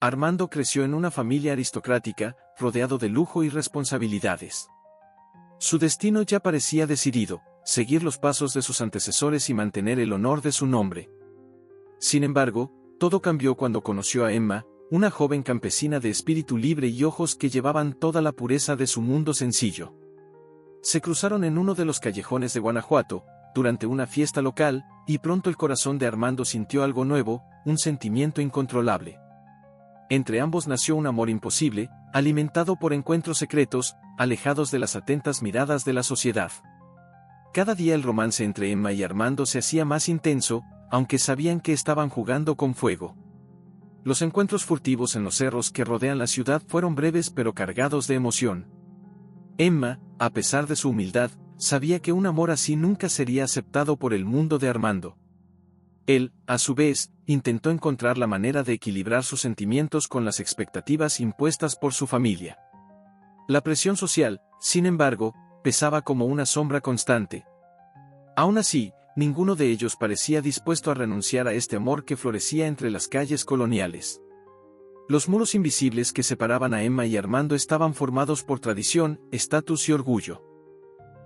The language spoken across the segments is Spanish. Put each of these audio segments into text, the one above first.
Armando creció en una familia aristocrática, rodeado de lujo y responsabilidades. Su destino ya parecía decidido, seguir los pasos de sus antecesores y mantener el honor de su nombre. Sin embargo, todo cambió cuando conoció a Emma, una joven campesina de espíritu libre y ojos que llevaban toda la pureza de su mundo sencillo. Se cruzaron en uno de los callejones de Guanajuato, durante una fiesta local, y pronto el corazón de Armando sintió algo nuevo, un sentimiento incontrolable. Entre ambos nació un amor imposible, alimentado por encuentros secretos, alejados de las atentas miradas de la sociedad. Cada día el romance entre Emma y Armando se hacía más intenso, aunque sabían que estaban jugando con fuego. Los encuentros furtivos en los cerros que rodean la ciudad fueron breves pero cargados de emoción. Emma, a pesar de su humildad, sabía que un amor así nunca sería aceptado por el mundo de Armando. Él, a su vez, intentó encontrar la manera de equilibrar sus sentimientos con las expectativas impuestas por su familia. La presión social, sin embargo, pesaba como una sombra constante. Aún así, ninguno de ellos parecía dispuesto a renunciar a este amor que florecía entre las calles coloniales. Los muros invisibles que separaban a Emma y Armando estaban formados por tradición, estatus y orgullo.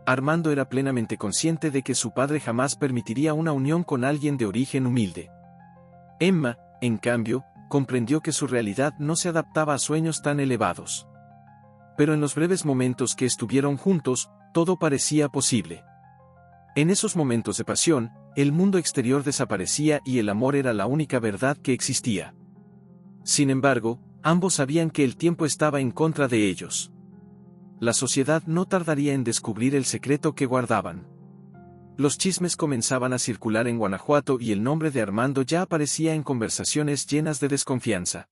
Armando era plenamente consciente de que su padre jamás permitiría una unión con alguien de origen humilde. Emma, en cambio, comprendió que su realidad no se adaptaba a sueños tan elevados. Pero en los breves momentos que estuvieron juntos, todo parecía posible. En esos momentos de pasión, el mundo exterior desaparecía y el amor era la única verdad que existía. Sin embargo, ambos sabían que el tiempo estaba en contra de ellos. La sociedad no tardaría en descubrir el secreto que guardaban. Los chismes comenzaban a circular en Guanajuato y el nombre de Armando ya aparecía en conversaciones llenas de desconfianza.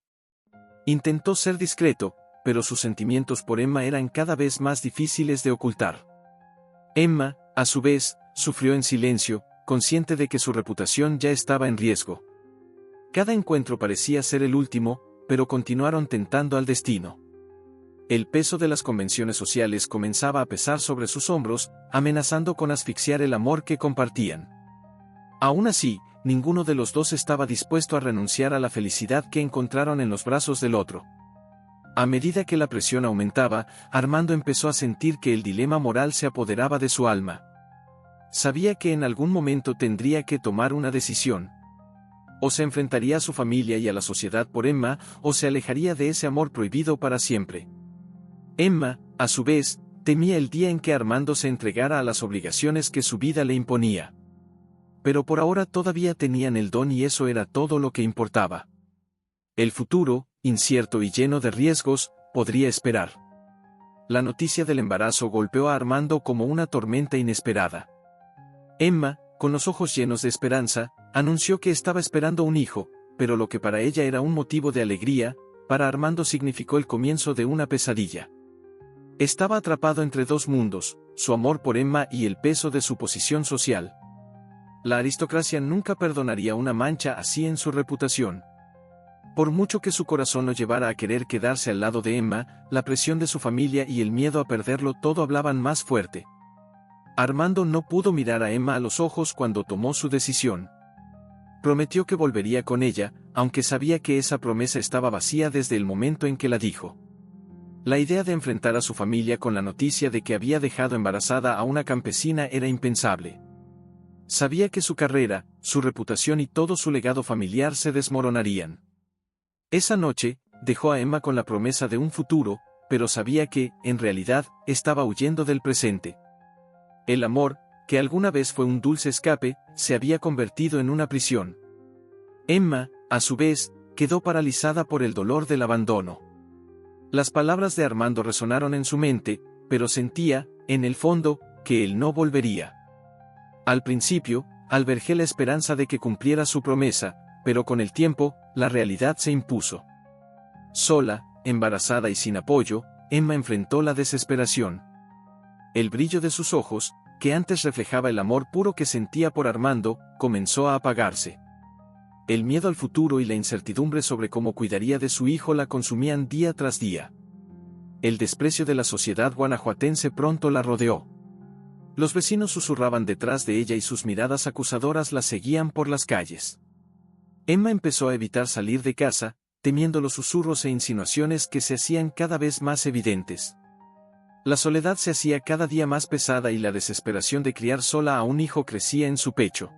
Intentó ser discreto, pero sus sentimientos por Emma eran cada vez más difíciles de ocultar. Emma, a su vez, sufrió en silencio, consciente de que su reputación ya estaba en riesgo. Cada encuentro parecía ser el último, pero continuaron tentando al destino. El peso de las convenciones sociales comenzaba a pesar sobre sus hombros, amenazando con asfixiar el amor que compartían. Aún así, ninguno de los dos estaba dispuesto a renunciar a la felicidad que encontraron en los brazos del otro. A medida que la presión aumentaba, Armando empezó a sentir que el dilema moral se apoderaba de su alma. Sabía que en algún momento tendría que tomar una decisión. O se enfrentaría a su familia y a la sociedad por Emma, o se alejaría de ese amor prohibido para siempre. Emma, a su vez, temía el día en que Armando se entregara a las obligaciones que su vida le imponía. Pero por ahora todavía tenían el don y eso era todo lo que importaba. El futuro, incierto y lleno de riesgos, podría esperar. La noticia del embarazo golpeó a Armando como una tormenta inesperada. Emma, con los ojos llenos de esperanza, anunció que estaba esperando un hijo, pero lo que para ella era un motivo de alegría, para Armando significó el comienzo de una pesadilla. Estaba atrapado entre dos mundos, su amor por Emma y el peso de su posición social. La aristocracia nunca perdonaría una mancha así en su reputación. Por mucho que su corazón lo llevara a querer quedarse al lado de Emma, la presión de su familia y el miedo a perderlo todo hablaban más fuerte. Armando no pudo mirar a Emma a los ojos cuando tomó su decisión. Prometió que volvería con ella, aunque sabía que esa promesa estaba vacía desde el momento en que la dijo. La idea de enfrentar a su familia con la noticia de que había dejado embarazada a una campesina era impensable. Sabía que su carrera, su reputación y todo su legado familiar se desmoronarían. Esa noche, dejó a Emma con la promesa de un futuro, pero sabía que, en realidad, estaba huyendo del presente. El amor, que alguna vez fue un dulce escape, se había convertido en una prisión. Emma, a su vez, quedó paralizada por el dolor del abandono. Las palabras de Armando resonaron en su mente, pero sentía, en el fondo, que él no volvería. Al principio, albergó la esperanza de que cumpliera su promesa, pero con el tiempo, la realidad se impuso. Sola, embarazada y sin apoyo, Emma enfrentó la desesperación. El brillo de sus ojos, que antes reflejaba el amor puro que sentía por Armando, comenzó a apagarse. El miedo al futuro y la incertidumbre sobre cómo cuidaría de su hijo la consumían día tras día. El desprecio de la sociedad guanajuatense pronto la rodeó. Los vecinos susurraban detrás de ella y sus miradas acusadoras la seguían por las calles. Emma empezó a evitar salir de casa, temiendo los susurros e insinuaciones que se hacían cada vez más evidentes. La soledad se hacía cada día más pesada y la desesperación de criar sola a un hijo crecía en su pecho.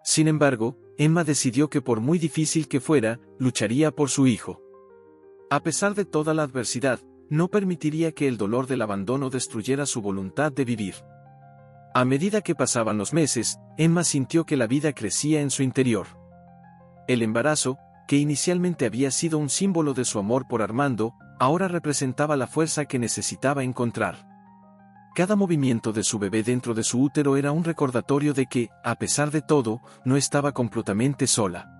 Sin embargo, Emma decidió que por muy difícil que fuera, lucharía por su hijo. A pesar de toda la adversidad, no permitiría que el dolor del abandono destruyera su voluntad de vivir. A medida que pasaban los meses, Emma sintió que la vida crecía en su interior. El embarazo, que inicialmente había sido un símbolo de su amor por Armando, ahora representaba la fuerza que necesitaba encontrar. Cada movimiento de su bebé dentro de su útero era un recordatorio de que, a pesar de todo, no estaba completamente sola.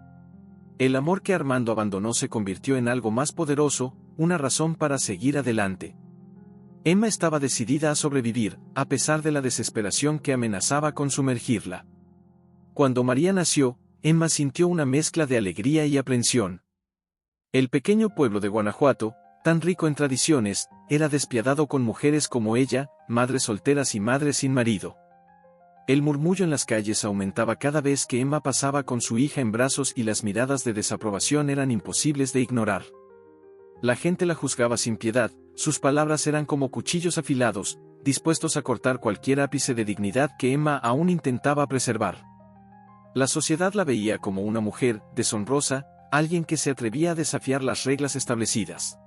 El amor que Armando abandonó se convirtió en algo más poderoso, una razón para seguir adelante. Emma estaba decidida a sobrevivir, a pesar de la desesperación que amenazaba con sumergirla. Cuando María nació, Emma sintió una mezcla de alegría y aprensión. El pequeño pueblo de Guanajuato, tan rico en tradiciones, era despiadado con mujeres como ella, madres solteras y madres sin marido. El murmullo en las calles aumentaba cada vez que Emma pasaba con su hija en brazos y las miradas de desaprobación eran imposibles de ignorar. La gente la juzgaba sin piedad, sus palabras eran como cuchillos afilados, dispuestos a cortar cualquier ápice de dignidad que Emma aún intentaba preservar. La sociedad la veía como una mujer deshonrosa, alguien que se atrevía a desafiar las reglas establecidas.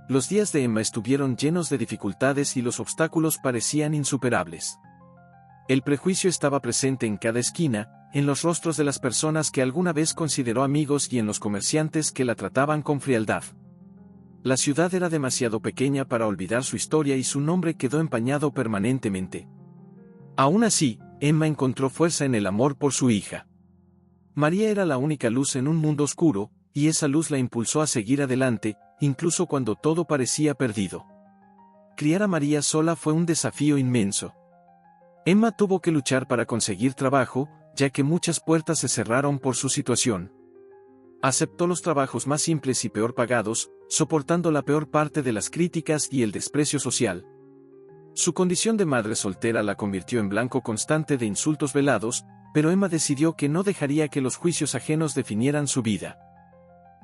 Los días de Emma estuvieron llenos de dificultades y los obstáculos parecían insuperables. El prejuicio estaba presente en cada esquina, en los rostros de las personas que alguna vez consideró amigos y en los comerciantes que la trataban con frialdad. La ciudad era demasiado pequeña para olvidar su historia y su nombre quedó empañado permanentemente. Aún así, Emma encontró fuerza en el amor por su hija. María era la única luz en un mundo oscuro, y esa luz la impulsó a seguir adelante, incluso cuando todo parecía perdido. Criar a María sola fue un desafío inmenso. Emma tuvo que luchar para conseguir trabajo, ya que muchas puertas se cerraron por su situación. Aceptó los trabajos más simples y peor pagados, soportando la peor parte de las críticas y el desprecio social. Su condición de madre soltera la convirtió en blanco constante de insultos velados, pero Emma decidió que no dejaría que los juicios ajenos definieran su vida.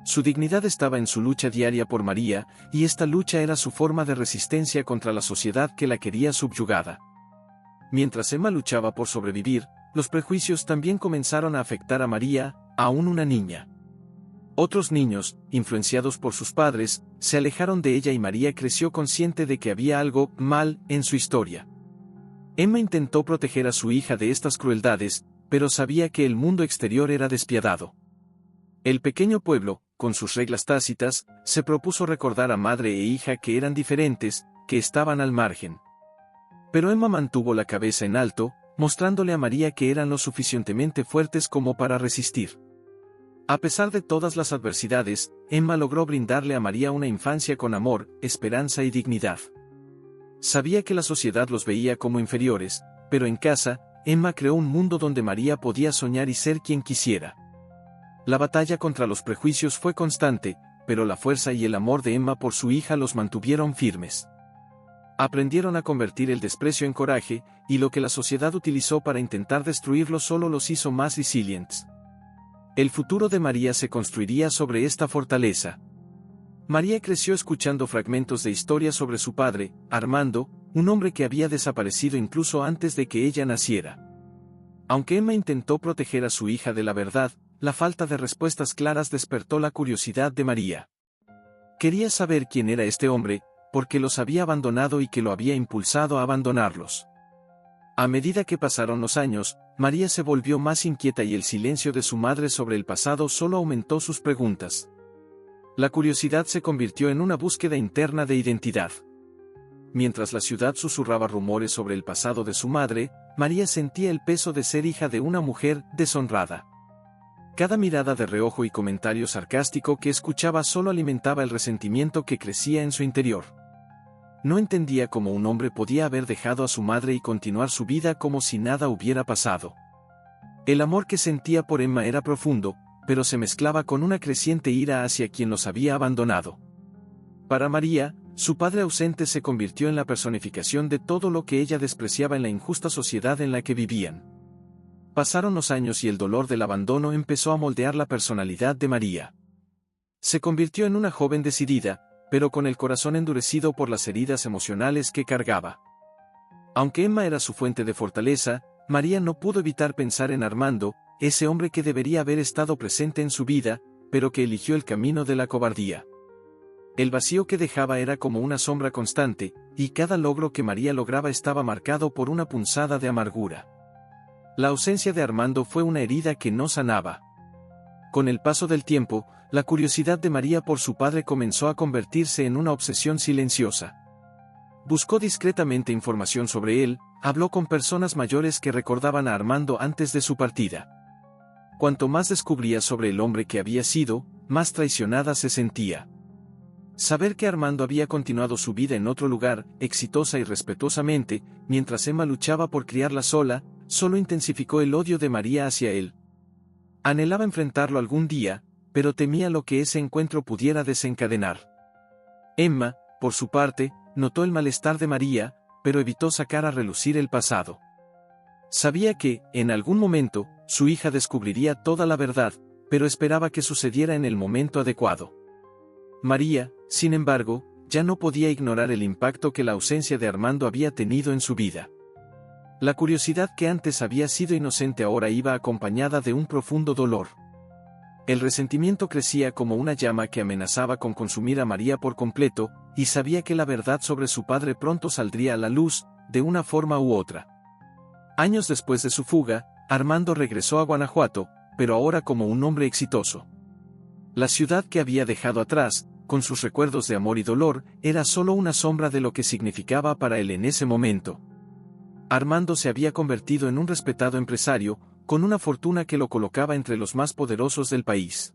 Su dignidad estaba en su lucha diaria por María, y esta lucha era su forma de resistencia contra la sociedad que la quería subyugada. Mientras Emma luchaba por sobrevivir, los prejuicios también comenzaron a afectar a María, aún una niña. Otros niños, influenciados por sus padres, se alejaron de ella y María creció consciente de que había algo mal en su historia. Emma intentó proteger a su hija de estas crueldades, pero sabía que el mundo exterior era despiadado. El pequeño pueblo, con sus reglas tácitas, se propuso recordar a madre e hija que eran diferentes, que estaban al margen. Pero Emma mantuvo la cabeza en alto, mostrándole a María que eran lo suficientemente fuertes como para resistir. A pesar de todas las adversidades, Emma logró brindarle a María una infancia con amor, esperanza y dignidad. Sabía que la sociedad los veía como inferiores, pero en casa, Emma creó un mundo donde María podía soñar y ser quien quisiera. La batalla contra los prejuicios fue constante, pero la fuerza y el amor de Emma por su hija los mantuvieron firmes. Aprendieron a convertir el desprecio en coraje, y lo que la sociedad utilizó para intentar destruirlo solo los hizo más resilientes. El futuro de María se construiría sobre esta fortaleza. María creció escuchando fragmentos de historias sobre su padre, Armando, un hombre que había desaparecido incluso antes de que ella naciera. Aunque Emma intentó proteger a su hija de la verdad, la falta de respuestas claras despertó la curiosidad de María. Quería saber quién era este hombre, por qué los había abandonado y qué lo había impulsado a abandonarlos. A medida que pasaron los años, María se volvió más inquieta y el silencio de su madre sobre el pasado solo aumentó sus preguntas. La curiosidad se convirtió en una búsqueda interna de identidad. Mientras la ciudad susurraba rumores sobre el pasado de su madre, María sentía el peso de ser hija de una mujer deshonrada. Cada mirada de reojo y comentario sarcástico que escuchaba solo alimentaba el resentimiento que crecía en su interior. No entendía cómo un hombre podía haber dejado a su madre y continuar su vida como si nada hubiera pasado. El amor que sentía por Emma era profundo, pero se mezclaba con una creciente ira hacia quien los había abandonado. Para María, su padre ausente se convirtió en la personificación de todo lo que ella despreciaba en la injusta sociedad en la que vivían. Pasaron los años y el dolor del abandono empezó a moldear la personalidad de María. Se convirtió en una joven decidida, pero con el corazón endurecido por las heridas emocionales que cargaba. Aunque Emma era su fuente de fortaleza, María no pudo evitar pensar en Armando, ese hombre que debería haber estado presente en su vida, pero que eligió el camino de la cobardía. El vacío que dejaba era como una sombra constante, y cada logro que María lograba estaba marcado por una punzada de amargura. La ausencia de Armando fue una herida que no sanaba. Con el paso del tiempo, la curiosidad de María por su padre comenzó a convertirse en una obsesión silenciosa. Buscó discretamente información sobre él, habló con personas mayores que recordaban a Armando antes de su partida. Cuanto más descubría sobre el hombre que había sido, más traicionada se sentía. Saber que Armando había continuado su vida en otro lugar, exitosa y respetuosamente, mientras Emma luchaba por criarla sola, solo intensificó el odio de María hacia él. Anhelaba enfrentarlo algún día, pero temía lo que ese encuentro pudiera desencadenar. Emma, por su parte, notó el malestar de María, pero evitó sacar a relucir el pasado. Sabía que, en algún momento, su hija descubriría toda la verdad, pero esperaba que sucediera en el momento adecuado. María, sin embargo, ya no podía ignorar el impacto que la ausencia de Armando había tenido en su vida. La curiosidad que antes había sido inocente ahora iba acompañada de un profundo dolor. El resentimiento crecía como una llama que amenazaba con consumir a María por completo, y sabía que la verdad sobre su padre pronto saldría a la luz, de una forma u otra. Años después de su fuga, Armando regresó a Guanajuato, pero ahora como un hombre exitoso. La ciudad que había dejado atrás, con sus recuerdos de amor y dolor, era solo una sombra de lo que significaba para él en ese momento. Armando se había convertido en un respetado empresario, con una fortuna que lo colocaba entre los más poderosos del país.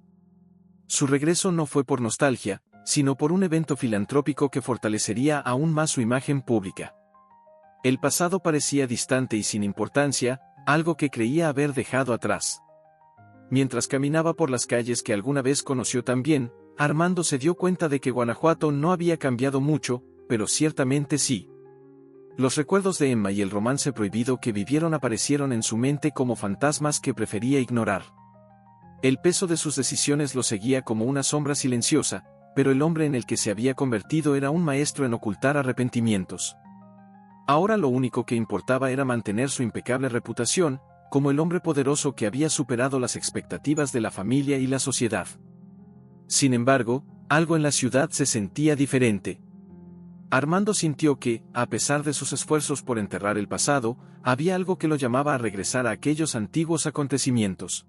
Su regreso no fue por nostalgia, sino por un evento filantrópico que fortalecería aún más su imagen pública. El pasado parecía distante y sin importancia, algo que creía haber dejado atrás. Mientras caminaba por las calles que alguna vez conoció tan bien, Armando se dio cuenta de que Guanajuato no había cambiado mucho, pero ciertamente sí. Los recuerdos de Emma y el romance prohibido que vivieron aparecieron en su mente como fantasmas que prefería ignorar. El peso de sus decisiones lo seguía como una sombra silenciosa, pero el hombre en el que se había convertido era un maestro en ocultar arrepentimientos. Ahora lo único que importaba era mantener su impecable reputación, como el hombre poderoso que había superado las expectativas de la familia y la sociedad. Sin embargo, algo en la ciudad se sentía diferente. Armando sintió que, a pesar de sus esfuerzos por enterrar el pasado, había algo que lo llamaba a regresar a aquellos antiguos acontecimientos.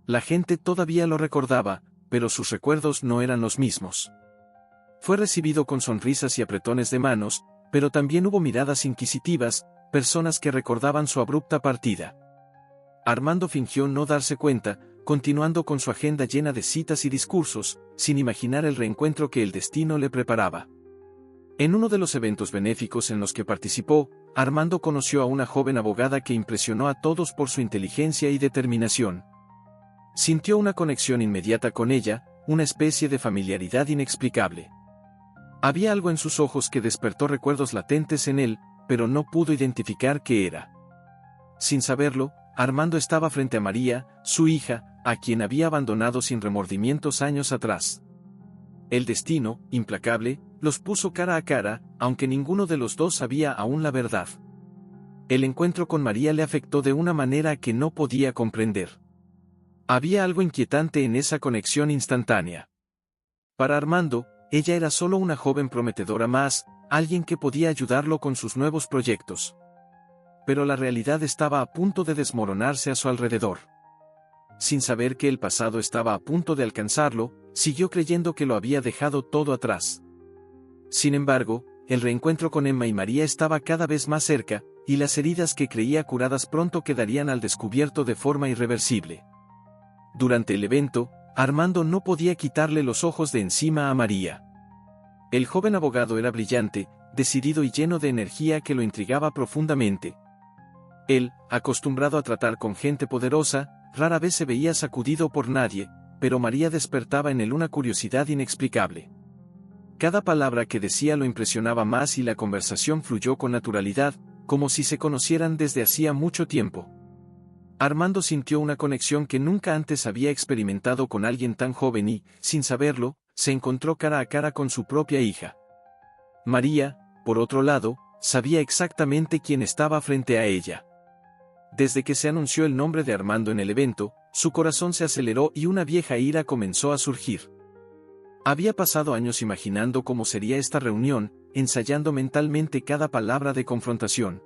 La gente todavía lo recordaba, pero sus recuerdos no eran los mismos. Fue recibido con sonrisas y apretones de manos, pero también hubo miradas inquisitivas, personas que recordaban su abrupta partida. Armando fingió no darse cuenta, continuando con su agenda llena de citas y discursos, sin imaginar el reencuentro que el destino le preparaba. En uno de los eventos benéficos en los que participó, Armando conoció a una joven abogada que impresionó a todos por su inteligencia y determinación. Sintió una conexión inmediata con ella, una especie de familiaridad inexplicable. Había algo en sus ojos que despertó recuerdos latentes en él, pero no pudo identificar qué era. Sin saberlo, Armando estaba frente a María, su hija, a quien había abandonado sin remordimientos años atrás. El destino, implacable, los puso cara a cara, aunque ninguno de los dos sabía aún la verdad. El encuentro con María le afectó de una manera que no podía comprender. Había algo inquietante en esa conexión instantánea. Para Armando, ella era solo una joven prometedora más, alguien que podía ayudarlo con sus nuevos proyectos. Pero la realidad estaba a punto de desmoronarse a su alrededor. Sin saber que el pasado estaba a punto de alcanzarlo, siguió creyendo que lo había dejado todo atrás. Sin embargo, el reencuentro con Emma y María estaba cada vez más cerca, y las heridas que creía curadas pronto quedarían al descubierto de forma irreversible. Durante el evento, Armando no podía quitarle los ojos de encima a María. El joven abogado era brillante, decidido y lleno de energía que lo intrigaba profundamente. Él, acostumbrado a tratar con gente poderosa, rara vez se veía sacudido por nadie, pero María despertaba en él una curiosidad inexplicable. Cada palabra que decía lo impresionaba más y la conversación fluyó con naturalidad, como si se conocieran desde hacía mucho tiempo. Armando sintió una conexión que nunca antes había experimentado con alguien tan joven y, sin saberlo, se encontró cara a cara con su propia hija. María, por otro lado, sabía exactamente quién estaba frente a ella. Desde que se anunció el nombre de Armando en el evento, su corazón se aceleró y una vieja ira comenzó a surgir. Había pasado años imaginando cómo sería esta reunión, ensayando mentalmente cada palabra de confrontación.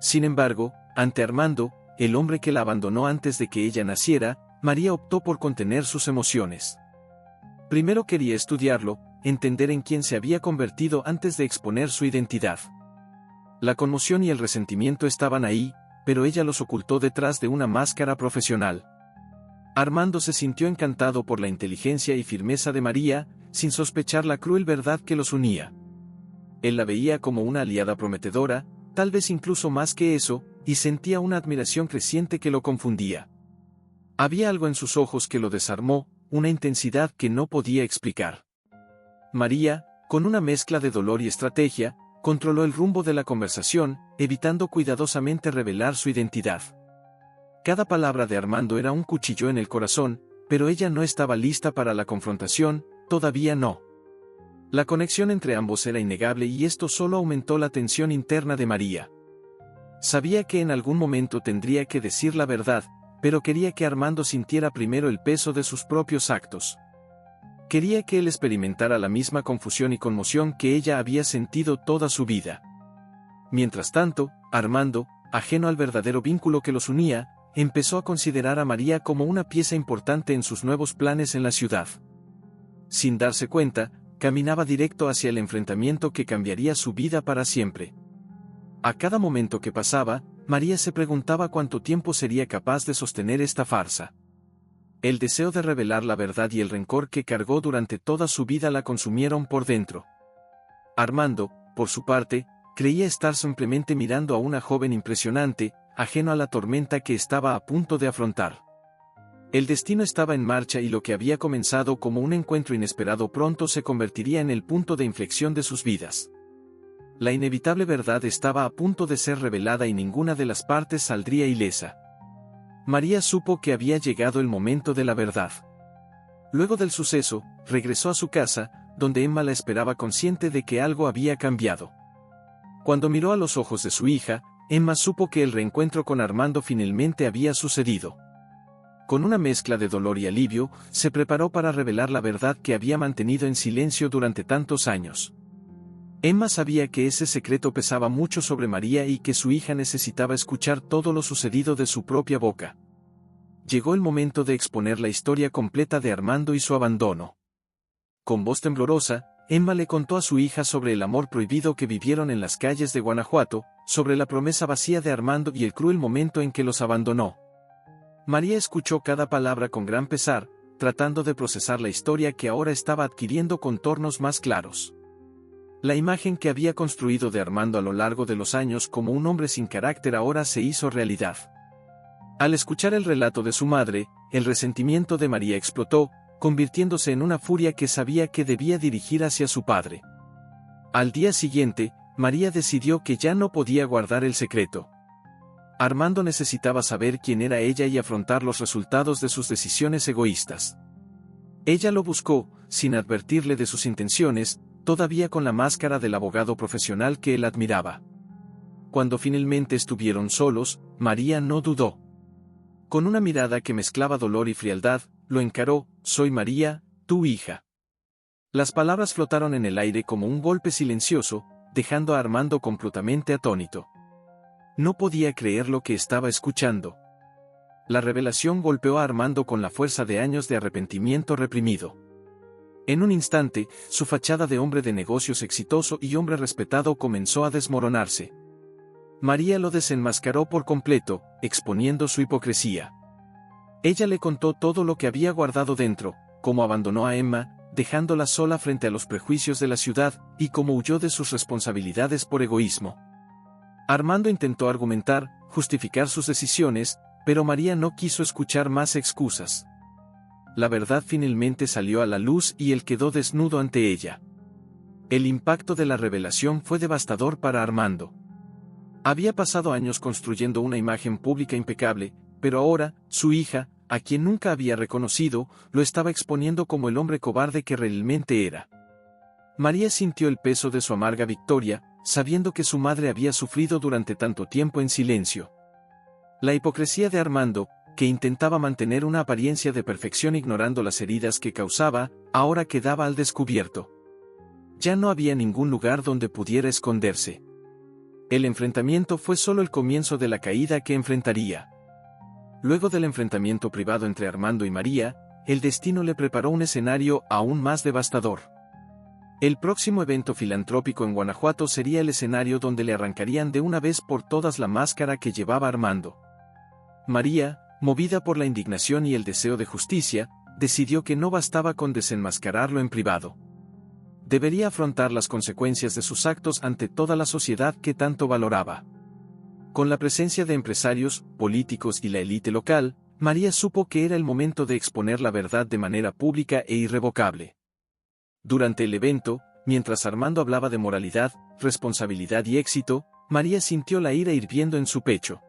Sin embargo, ante Armando, el hombre que la abandonó antes de que ella naciera, María optó por contener sus emociones. Primero quería estudiarlo, entender en quién se había convertido antes de exponer su identidad. La conmoción y el resentimiento estaban ahí, pero ella los ocultó detrás de una máscara profesional. Armando se sintió encantado por la inteligencia y firmeza de María, sin sospechar la cruel verdad que los unía. Él la veía como una aliada prometedora, tal vez incluso más que eso, y sentía una admiración creciente que lo confundía. Había algo en sus ojos que lo desarmó, una intensidad que no podía explicar. María, con una mezcla de dolor y estrategia, controló el rumbo de la conversación, evitando cuidadosamente revelar su identidad. Cada palabra de Armando era un cuchillo en el corazón, pero ella no estaba lista para la confrontación, todavía no. La conexión entre ambos era innegable y esto solo aumentó la tensión interna de María. Sabía que en algún momento tendría que decir la verdad, pero quería que Armando sintiera primero el peso de sus propios actos. Quería que él experimentara la misma confusión y conmoción que ella había sentido toda su vida. Mientras tanto, Armando, ajeno al verdadero vínculo que los unía, empezó a considerar a María como una pieza importante en sus nuevos planes en la ciudad. Sin darse cuenta, caminaba directo hacia el enfrentamiento que cambiaría su vida para siempre. A cada momento que pasaba, María se preguntaba cuánto tiempo sería capaz de sostener esta farsa. El deseo de revelar la verdad y el rencor que cargó durante toda su vida la consumieron por dentro. Armando, por su parte, creía estar simplemente mirando a una joven impresionante, ajeno a la tormenta que estaba a punto de afrontar. El destino estaba en marcha y lo que había comenzado como un encuentro inesperado pronto se convertiría en el punto de inflexión de sus vidas. La inevitable verdad estaba a punto de ser revelada y ninguna de las partes saldría ilesa. María supo que había llegado el momento de la verdad. Luego del suceso, regresó a su casa, donde Emma la esperaba consciente de que algo había cambiado. Cuando miró a los ojos de su hija, Emma supo que el reencuentro con Armando finalmente había sucedido. Con una mezcla de dolor y alivio, se preparó para revelar la verdad que había mantenido en silencio durante tantos años. Emma sabía que ese secreto pesaba mucho sobre María y que su hija necesitaba escuchar todo lo sucedido de su propia boca. Llegó el momento de exponer la historia completa de Armando y su abandono. Con voz temblorosa, Emma le contó a su hija sobre el amor prohibido que vivieron en las calles de Guanajuato, sobre la promesa vacía de Armando y el cruel momento en que los abandonó. María escuchó cada palabra con gran pesar, tratando de procesar la historia que ahora estaba adquiriendo contornos más claros. La imagen que había construido de Armando a lo largo de los años como un hombre sin carácter ahora se hizo realidad. Al escuchar el relato de su madre, el resentimiento de María explotó, convirtiéndose en una furia que sabía que debía dirigir hacia su padre. Al día siguiente, María decidió que ya no podía guardar el secreto. Armando necesitaba saber quién era ella y afrontar los resultados de sus decisiones egoístas. Ella lo buscó, sin advertirle de sus intenciones, todavía con la máscara del abogado profesional que él admiraba. Cuando finalmente estuvieron solos, María no dudó. Con una mirada que mezclaba dolor y frialdad, lo encaró: «Soy María, tu hija». Las palabras flotaron en el aire como un golpe silencioso, dejando a Armando completamente atónito. No podía creer lo que estaba escuchando. La revelación golpeó a Armando con la fuerza de años de arrepentimiento reprimido. En un instante, su fachada de hombre de negocios exitoso y hombre respetado comenzó a desmoronarse. María lo desenmascaró por completo, exponiendo su hipocresía. Ella le contó todo lo que había guardado dentro, cómo abandonó a Emma, dejándola sola frente a los prejuicios de la ciudad, y cómo huyó de sus responsabilidades por egoísmo. Armando intentó argumentar, justificar sus decisiones, pero María no quiso escuchar más excusas. La verdad finalmente salió a la luz y él quedó desnudo ante ella. El impacto de la revelación fue devastador para Armando. Había pasado años construyendo una imagen pública impecable, pero ahora, su hija, a quien nunca había reconocido, lo estaba exponiendo como el hombre cobarde que realmente era. María sintió el peso de su amarga victoria, sabiendo que su madre había sufrido durante tanto tiempo en silencio. La hipocresía de Armando, que intentaba mantener una apariencia de perfección ignorando las heridas que causaba, ahora quedaba al descubierto. Ya no había ningún lugar donde pudiera esconderse. El enfrentamiento fue solo el comienzo de la caída que enfrentaría. Luego del enfrentamiento privado entre Armando y María, el destino le preparó un escenario aún más devastador. El próximo evento filantrópico en Guanajuato sería el escenario donde le arrancarían de una vez por todas la máscara que llevaba Armando. María, movida por la indignación y el deseo de justicia, decidió que no bastaba con desenmascararlo en privado. Debería afrontar las consecuencias de sus actos ante toda la sociedad que tanto valoraba. Con la presencia de empresarios, políticos y la élite local, María supo que era el momento de exponer la verdad de manera pública e irrevocable. Durante el evento, mientras Armando hablaba de moralidad, responsabilidad y éxito, María sintió la ira hirviendo en su pecho.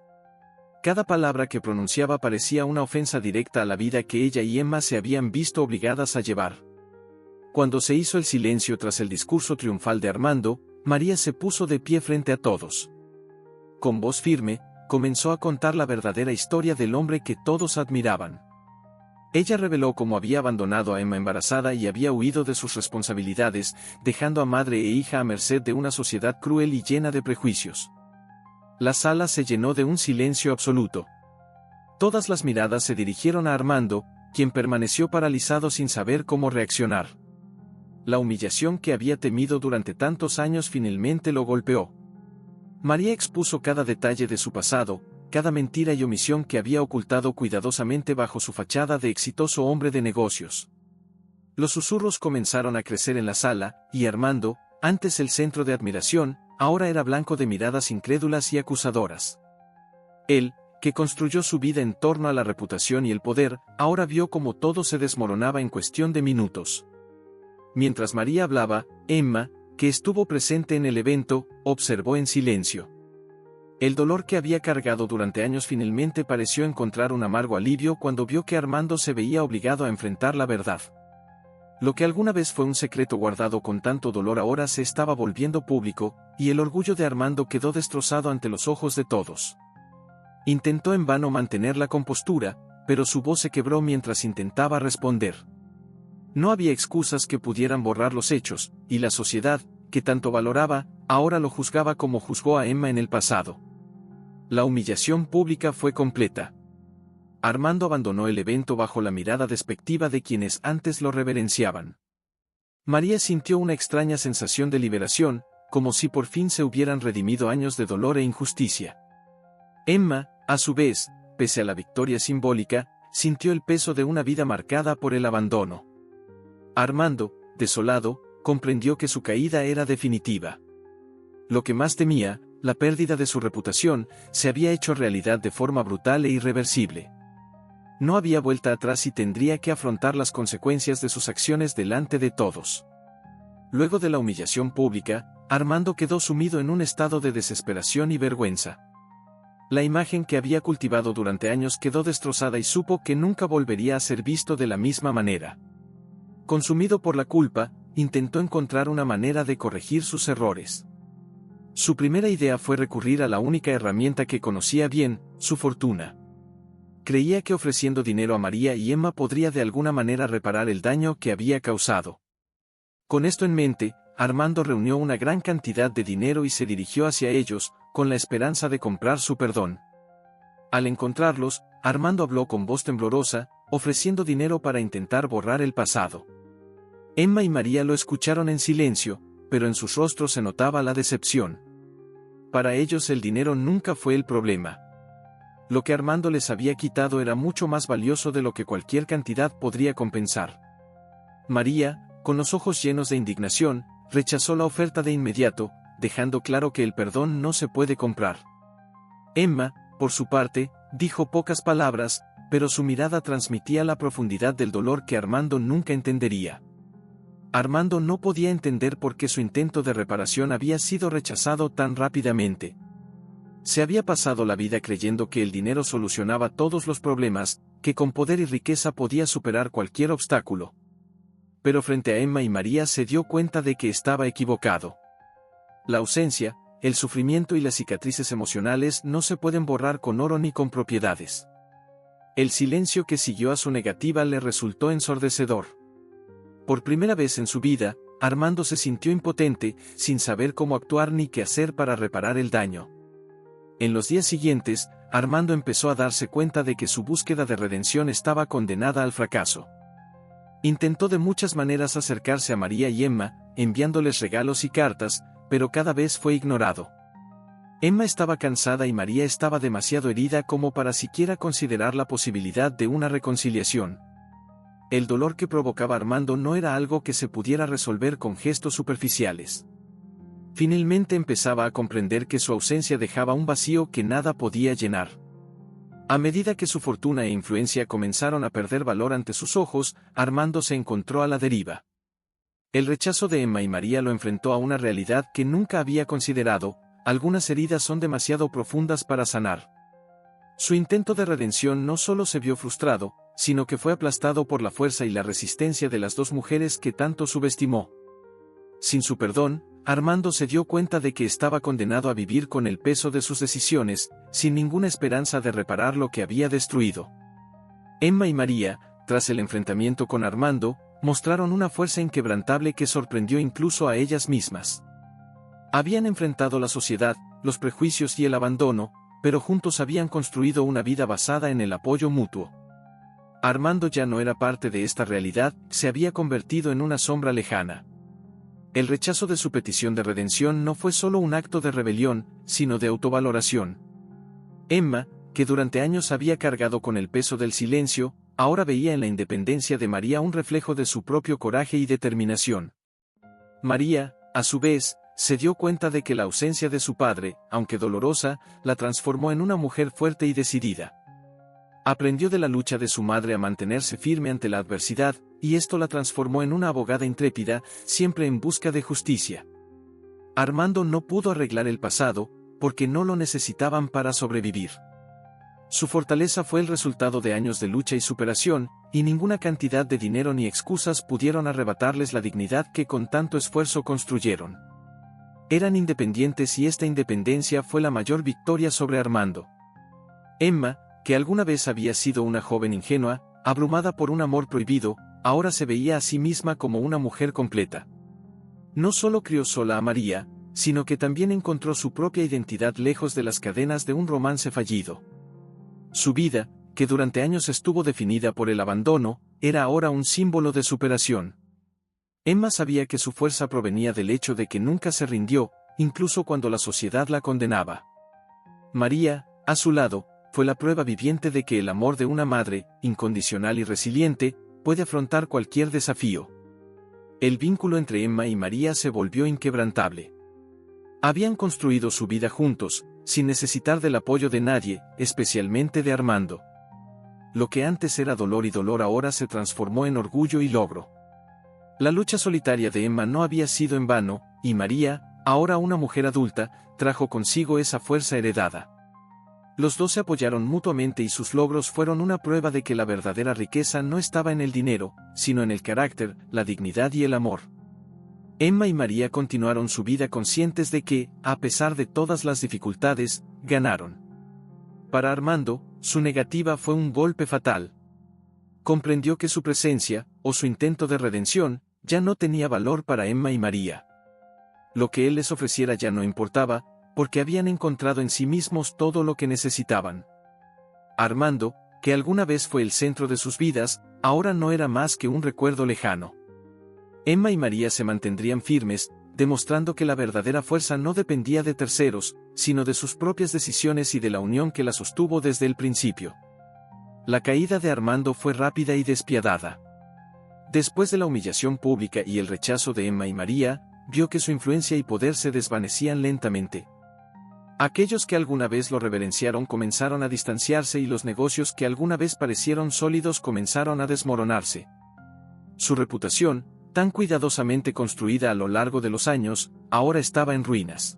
Cada palabra que pronunciaba parecía una ofensa directa a la vida que ella y Emma se habían visto obligadas a llevar. Cuando se hizo el silencio tras el discurso triunfal de Armando, María se puso de pie frente a todos. Con voz firme, comenzó a contar la verdadera historia del hombre que todos admiraban. Ella reveló cómo había abandonado a Emma embarazada y había huido de sus responsabilidades, dejando a madre e hija a merced de una sociedad cruel y llena de prejuicios. La sala se llenó de un silencio absoluto. Todas las miradas se dirigieron a Armando, quien permaneció paralizado sin saber cómo reaccionar. La humillación que había temido durante tantos años finalmente lo golpeó. María expuso cada detalle de su pasado, cada mentira y omisión que había ocultado cuidadosamente bajo su fachada de exitoso hombre de negocios. Los susurros comenzaron a crecer en la sala, y Armando, antes el centro de admiración, ahora era blanco de miradas incrédulas y acusadoras. Él, que construyó su vida en torno a la reputación y el poder, ahora vio cómo todo se desmoronaba en cuestión de minutos. Mientras María hablaba, Emma, que estuvo presente en el evento, observó en silencio. El dolor que había cargado durante años finalmente pareció encontrar un amargo alivio cuando vio que Armando se veía obligado a enfrentar la verdad. Lo que alguna vez fue un secreto guardado con tanto dolor ahora se estaba volviendo público, y el orgullo de Armando quedó destrozado ante los ojos de todos. Intentó en vano mantener la compostura, pero su voz se quebró mientras intentaba responder. No había excusas que pudieran borrar los hechos, y la sociedad, que tanto valoraba, ahora lo juzgaba como juzgó a Emma en el pasado. La humillación pública fue completa. Armando abandonó el evento bajo la mirada despectiva de quienes antes lo reverenciaban. María sintió una extraña sensación de liberación, como si por fin se hubieran redimido años de dolor e injusticia. Emma, a su vez, pese a la victoria simbólica, sintió el peso de una vida marcada por el abandono. Armando, desolado, comprendió que su caída era definitiva. Lo que más temía, la pérdida de su reputación, se había hecho realidad de forma brutal e irreversible. No había vuelta atrás y tendría que afrontar las consecuencias de sus acciones delante de todos. Luego de la humillación pública, Armando quedó sumido en un estado de desesperación y vergüenza. La imagen que había cultivado durante años quedó destrozada y supo que nunca volvería a ser visto de la misma manera. Consumido por la culpa, intentó encontrar una manera de corregir sus errores. Su primera idea fue recurrir a la única herramienta que conocía bien, su fortuna. Creía que ofreciendo dinero a María y Emma podría de alguna manera reparar el daño que había causado. Con esto en mente, Armando reunió una gran cantidad de dinero y se dirigió hacia ellos, con la esperanza de comprar su perdón. Al encontrarlos, Armando habló con voz temblorosa, ofreciendo dinero para intentar borrar el pasado. Emma y María lo escucharon en silencio, pero en sus rostros se notaba la decepción. Para ellos el dinero nunca fue el problema. Lo que Armando les había quitado era mucho más valioso de lo que cualquier cantidad podría compensar. María, con los ojos llenos de indignación, rechazó la oferta de inmediato, dejando claro que el perdón no se puede comprar. Emma, por su parte, dijo pocas palabras, pero su mirada transmitía la profundidad del dolor que Armando nunca entendería. Armando no podía entender por qué su intento de reparación había sido rechazado tan rápidamente. Se había pasado la vida creyendo que el dinero solucionaba todos los problemas, que con poder y riqueza podía superar cualquier obstáculo. Pero frente a Emma y María se dio cuenta de que estaba equivocado. La ausencia, el sufrimiento y las cicatrices emocionales no se pueden borrar con oro ni con propiedades. El silencio que siguió a su negativa le resultó ensordecedor. Por primera vez en su vida, Armando se sintió impotente, sin saber cómo actuar ni qué hacer para reparar el daño. En los días siguientes, Armando empezó a darse cuenta de que su búsqueda de redención estaba condenada al fracaso. Intentó de muchas maneras acercarse a María y Emma, enviándoles regalos y cartas, pero cada vez fue ignorado. Emma estaba cansada y María estaba demasiado herida como para siquiera considerar la posibilidad de una reconciliación. El dolor que provocaba Armando no era algo que se pudiera resolver con gestos superficiales. Finalmente empezaba a comprender que su ausencia dejaba un vacío que nada podía llenar. A medida que su fortuna e influencia comenzaron a perder valor ante sus ojos, Armando se encontró a la deriva. El rechazo de Emma y María lo enfrentó a una realidad que nunca había considerado: algunas heridas son demasiado profundas para sanar. Su intento de redención no solo se vio frustrado, sino que fue aplastado por la fuerza y la resistencia de las dos mujeres que tanto subestimó. Sin su perdón, Armando se dio cuenta de que estaba condenado a vivir con el peso de sus decisiones, sin ninguna esperanza de reparar lo que había destruido. Emma y María, tras el enfrentamiento con Armando, mostraron una fuerza inquebrantable que sorprendió incluso a ellas mismas. Habían enfrentado la sociedad, los prejuicios y el abandono, pero juntos habían construido una vida basada en el apoyo mutuo. Armando ya no era parte de esta realidad, se había convertido en una sombra lejana. El rechazo de su petición de redención no fue solo un acto de rebelión, sino de autovaloración. Emma, que durante años había cargado con el peso del silencio, ahora veía en la independencia de María un reflejo de su propio coraje y determinación. María, a su vez, se dio cuenta de que la ausencia de su padre, aunque dolorosa, la transformó en una mujer fuerte y decidida. Aprendió de la lucha de su madre a mantenerse firme ante la adversidad, y esto la transformó en una abogada intrépida, siempre en busca de justicia. Armando no pudo arreglar el pasado, porque no lo necesitaban para sobrevivir. Su fortaleza fue el resultado de años de lucha y superación, y ninguna cantidad de dinero ni excusas pudieron arrebatarles la dignidad que con tanto esfuerzo construyeron. Eran independientes y esta independencia fue la mayor victoria sobre Armando. Emma, que alguna vez había sido una joven ingenua, abrumada por un amor prohibido, ahora se veía a sí misma como una mujer completa. No solo crió sola a María, sino que también encontró su propia identidad lejos de las cadenas de un romance fallido. Su vida, que durante años estuvo definida por el abandono, era ahora un símbolo de superación. Emma sabía que su fuerza provenía del hecho de que nunca se rindió, incluso cuando la sociedad la condenaba. María, a su lado, fue la prueba viviente de que el amor de una madre, incondicional y resiliente, puede afrontar cualquier desafío. El vínculo entre Emma y María se volvió inquebrantable. Habían construido su vida juntos, sin necesitar del apoyo de nadie, especialmente de Armando. Lo que antes era dolor y dolor ahora se transformó en orgullo y logro. La lucha solitaria de Emma no había sido en vano, y María, ahora una mujer adulta, trajo consigo esa fuerza heredada. Los dos se apoyaron mutuamente y sus logros fueron una prueba de que la verdadera riqueza no estaba en el dinero, sino en el carácter, la dignidad y el amor. Emma y María continuaron su vida conscientes de que, a pesar de todas las dificultades, ganaron. Para Armando, su negativa fue un golpe fatal. Comprendió que su presencia, o su intento de redención, ya no tenía valor para Emma y María. Lo que él les ofreciera ya no importaba, porque habían encontrado en sí mismos todo lo que necesitaban. Armando, que alguna vez fue el centro de sus vidas, ahora no era más que un recuerdo lejano. Emma y María se mantendrían firmes, demostrando que la verdadera fuerza no dependía de terceros, sino de sus propias decisiones y de la unión que la sostuvo desde el principio. La caída de Armando fue rápida y despiadada. Después de la humillación pública y el rechazo de Emma y María, vio que su influencia y poder se desvanecían lentamente. Aquellos que alguna vez lo reverenciaron comenzaron a distanciarse y los negocios que alguna vez parecieron sólidos comenzaron a desmoronarse. Su reputación, tan cuidadosamente construida a lo largo de los años, ahora estaba en ruinas.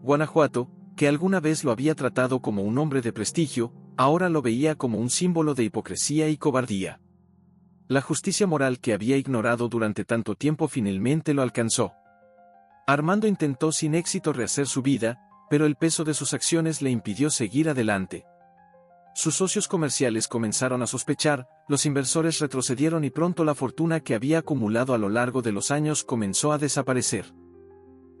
Guanajuato, que alguna vez lo había tratado como un hombre de prestigio, ahora lo veía como un símbolo de hipocresía y cobardía. La justicia moral que había ignorado durante tanto tiempo finalmente lo alcanzó. Armando intentó sin éxito rehacer su vida, pero el peso de sus acciones le impidió seguir adelante. Sus socios comerciales comenzaron a sospechar, los inversores retrocedieron y pronto la fortuna que había acumulado a lo largo de los años comenzó a desaparecer.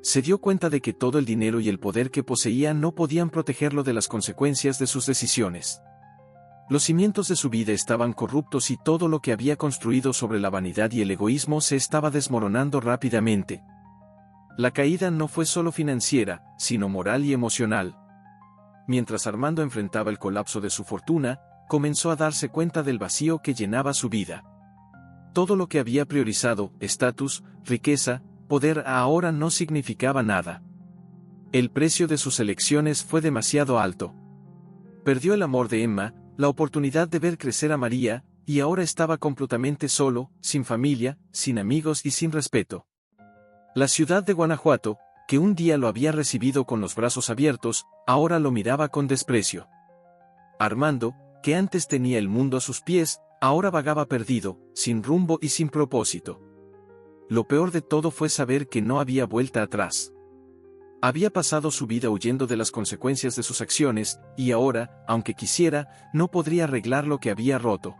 Se dio cuenta de que todo el dinero y el poder que poseía no podían protegerlo de las consecuencias de sus decisiones. Los cimientos de su vida estaban corruptos y todo lo que había construido sobre la vanidad y el egoísmo se estaba desmoronando rápidamente. La caída no fue solo financiera, sino moral y emocional. Mientras Armando enfrentaba el colapso de su fortuna, comenzó a darse cuenta del vacío que llenaba su vida. Todo lo que había priorizado, estatus, riqueza, poder, ahora no significaba nada. El precio de sus elecciones fue demasiado alto. Perdió el amor de Emma, la oportunidad de ver crecer a María, y ahora estaba completamente solo, sin familia, sin amigos y sin respeto. La ciudad de Guanajuato, que un día lo había recibido con los brazos abiertos, ahora lo miraba con desprecio. Armando, que antes tenía el mundo a sus pies, ahora vagaba perdido, sin rumbo y sin propósito. Lo peor de todo fue saber que no había vuelta atrás. Había pasado su vida huyendo de las consecuencias de sus acciones, y ahora, aunque quisiera, no podría arreglar lo que había roto.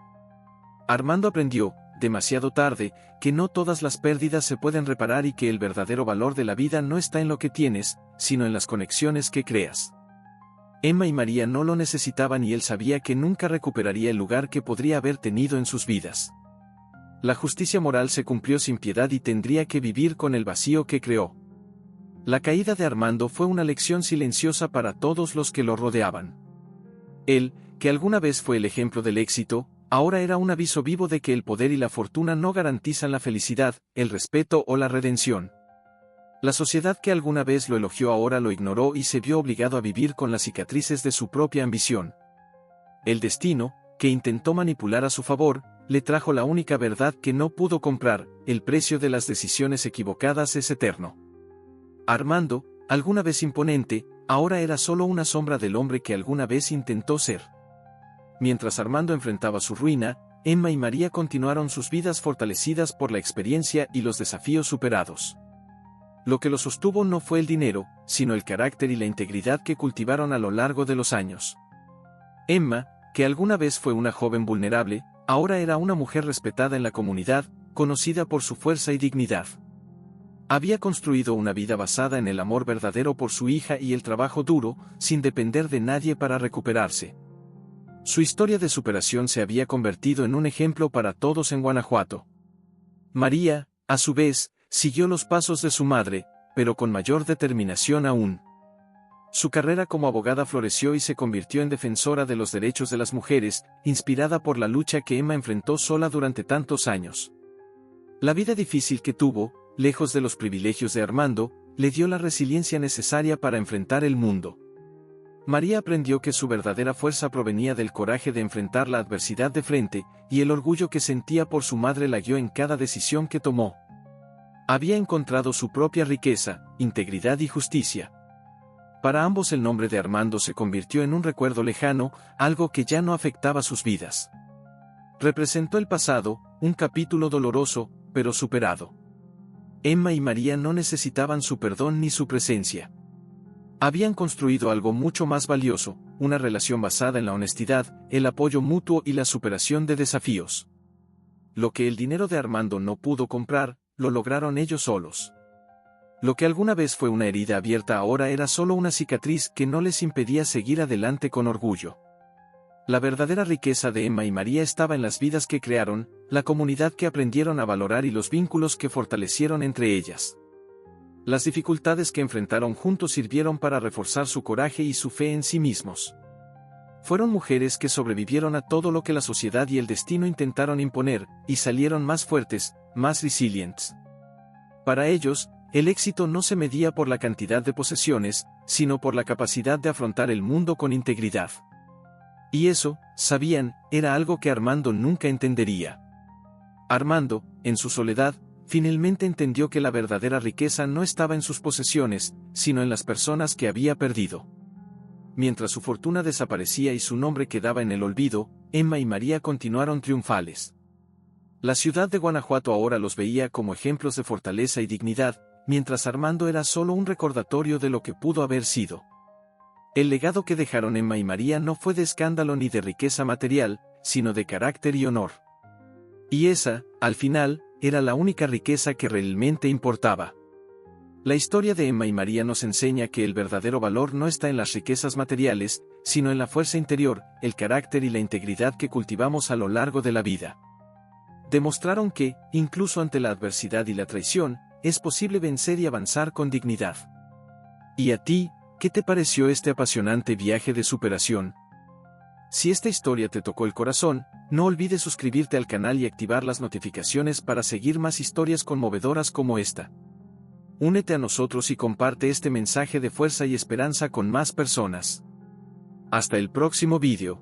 Armando aprendió, demasiado tarde, que no todas las pérdidas se pueden reparar y que el verdadero valor de la vida no está en lo que tienes, sino en las conexiones que creas. Emma y María no lo necesitaban y él sabía que nunca recuperaría el lugar que podría haber tenido en sus vidas. La justicia moral se cumplió sin piedad y tendría que vivir con el vacío que creó. La caída de Armando fue una lección silenciosa para todos los que lo rodeaban. Él, que alguna vez fue el ejemplo del éxito, ahora era un aviso vivo de que el poder y la fortuna no garantizan la felicidad, el respeto o la redención. La sociedad que alguna vez lo elogió ahora lo ignoró y se vio obligado a vivir con las cicatrices de su propia ambición. El destino, que intentó manipular a su favor, le trajo la única verdad que no pudo comprar: el precio de las decisiones equivocadas es eterno. Armando, alguna vez imponente, ahora era solo una sombra del hombre que alguna vez intentó ser. Mientras Armando enfrentaba su ruina, Emma y María continuaron sus vidas fortalecidas por la experiencia y los desafíos superados. Lo que los sostuvo no fue el dinero, sino el carácter y la integridad que cultivaron a lo largo de los años. Emma, que alguna vez fue una joven vulnerable, ahora era una mujer respetada en la comunidad, conocida por su fuerza y dignidad. Había construido una vida basada en el amor verdadero por su hija y el trabajo duro, sin depender de nadie para recuperarse. Su historia de superación se había convertido en un ejemplo para todos en Guanajuato. María, a su vez, siguió los pasos de su madre, pero con mayor determinación aún. Su carrera como abogada floreció y se convirtió en defensora de los derechos de las mujeres, inspirada por la lucha que Emma enfrentó sola durante tantos años. La vida difícil que tuvo, lejos de los privilegios de Armando, le dio la resiliencia necesaria para enfrentar el mundo. María aprendió que su verdadera fuerza provenía del coraje de enfrentar la adversidad de frente, y el orgullo que sentía por su madre la guió en cada decisión que tomó. Había encontrado su propia riqueza, integridad y justicia. Para ambos el nombre de Armando se convirtió en un recuerdo lejano, algo que ya no afectaba sus vidas. Representó el pasado, un capítulo doloroso, pero superado. Emma y María no necesitaban su perdón ni su presencia. Habían construido algo mucho más valioso, una relación basada en la honestidad, el apoyo mutuo y la superación de desafíos. Lo que el dinero de Armando no pudo comprar, lo lograron ellos solos. Lo que alguna vez fue una herida abierta ahora era solo una cicatriz que no les impedía seguir adelante con orgullo. La verdadera riqueza de Emma y María estaba en las vidas que crearon, la comunidad que aprendieron a valorar y los vínculos que fortalecieron entre ellas. Las dificultades que enfrentaron juntos sirvieron para reforzar su coraje y su fe en sí mismos. Fueron mujeres que sobrevivieron a todo lo que la sociedad y el destino intentaron imponer, y salieron más fuertes, más resilientes. Para ellos, el éxito no se medía por la cantidad de posesiones, sino por la capacidad de afrontar el mundo con integridad. Y eso, sabían, era algo que Armando nunca entendería. Armando, en su soledad, finalmente entendió que la verdadera riqueza no estaba en sus posesiones, sino en las personas que había perdido. mientras su fortuna desaparecía y su nombre quedaba en el olvido, Emma y María continuaron triunfales. La ciudad de Guanajuato ahora los veía como ejemplos de fortaleza y dignidad, mientras Armando era solo un recordatorio de lo que pudo haber sido. El legado que dejaron Emma y María no fue de escándalo ni de riqueza material, sino de carácter y honor. Y esa, al final, era la única riqueza que realmente importaba. La historia de Emma y María nos enseña que el verdadero valor no está en las riquezas materiales, sino en la fuerza interior, el carácter y la integridad que cultivamos a lo largo de la vida. Demostraron que, incluso ante la adversidad y la traición, es posible vencer y avanzar con dignidad. ¿Y a ti, qué te pareció este apasionante viaje de superación? Si esta historia te tocó el corazón, no olvides suscribirte al canal y activar las notificaciones para seguir más historias conmovedoras como esta. Únete a nosotros y comparte este mensaje de fuerza y esperanza con más personas. Hasta el próximo vídeo.